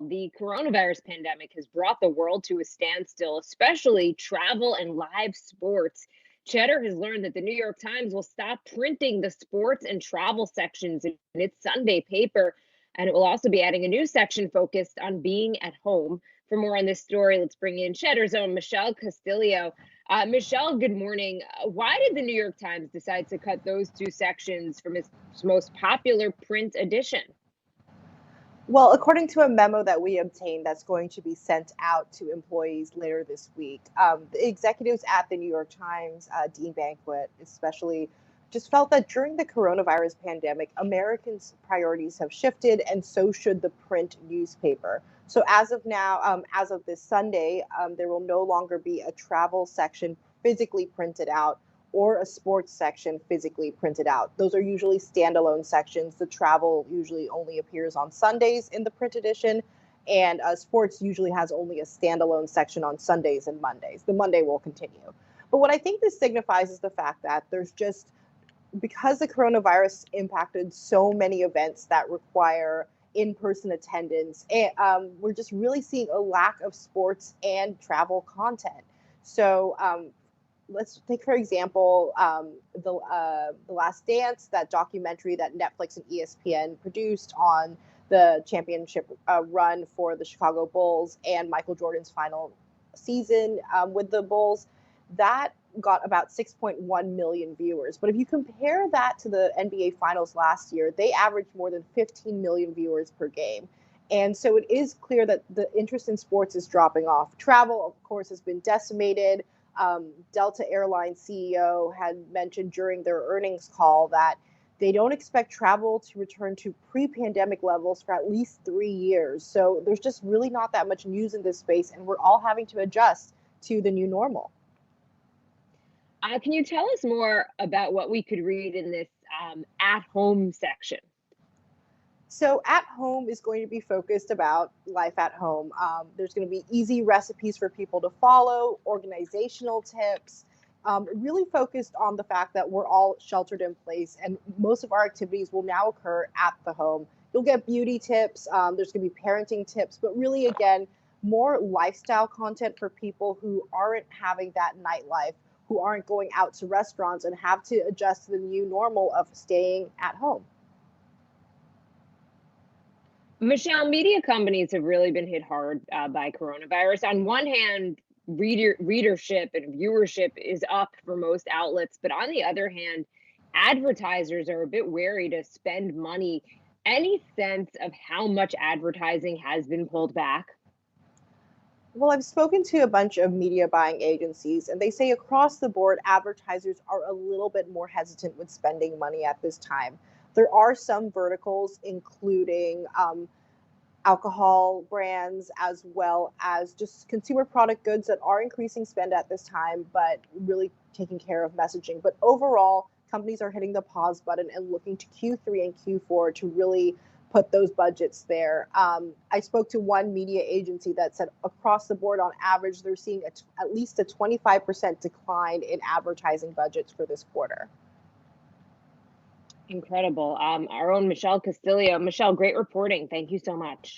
The coronavirus pandemic has brought the world to a standstill, especially travel and live sports. Cheddar has learned that the New York Times will stop printing the sports and travel sections in its Sunday paper, and it will also be adding a new section focused on being at home. For more on this story, let's bring in Cheddar's own Michelle Castillo. Michelle, good morning. Why did the New York Times decide to cut those two sections from its most popular print edition? Well, according to a memo that we obtained that's going to be sent out to employees later this week, the executives at the New York Times, Dean Banquet especially, just felt that during the coronavirus pandemic, Americans' priorities have shifted, and so should the print newspaper. So, as of now, as of this Sunday, there will no longer be a travel section physically printed out or a sports section physically printed out. Those are usually standalone sections. The travel usually only appears on Sundays in the print edition, and sports usually has only a standalone section on Sundays and Mondays. The Monday will continue. But what I think this signifies is the fact that there's just, because the coronavirus impacted so many events that require in-person attendance, and we're just really seeing a lack of sports and travel content. So let's take for example the Last Dance, that documentary that Netflix and ESPN produced on the championship run for the Chicago Bulls and Michael Jordan's final season with the Bulls. That got about 6.1 million viewers. But if you compare that to the NBA Finals last year, they averaged more than 15 million viewers per game. And so it is clear that the interest in sports is dropping off. Travel, of course, has been decimated. Delta Airlines CEO had mentioned during their earnings call that they don't expect travel to return to pre-pandemic levels for at least 3 years. So there's just really not that much news in this space, and we're all having to adjust to the new normal. Can you tell us more about what we could read in this at home section? So at home is going to be focused about life at home. There's going to be easy recipes for people to follow, organizational tips, really focused on the fact that we're all sheltered in place and most of our activities will now occur at the home. You'll get beauty tips, there's going to be parenting tips, but really, again, more lifestyle content for people who aren't having that nightlife, who aren't going out to restaurants and have to adjust to the new normal of staying at home. Michelle, media companies have really been hit hard by coronavirus. On one hand, readership and viewership is up for most outlets, but on the other hand, advertisers are a bit wary to spend money. Any sense of how much advertising has been pulled back? Well, I've spoken to a bunch of media buying agencies, and they say across the board, advertisers are a little bit more hesitant with spending money at this time. There are some verticals, including alcohol brands, as well as just consumer product goods, that are increasing spend at this time, but really taking care of messaging. But overall, companies are hitting the pause button and looking to Q3 and Q4 to really put those budgets there. I spoke to one media agency that said across the board, on average, they're seeing at least a 25% decline in advertising budgets for this quarter. Incredible. Our own Michelle Castillo. Michelle, great reporting. Thank you so much.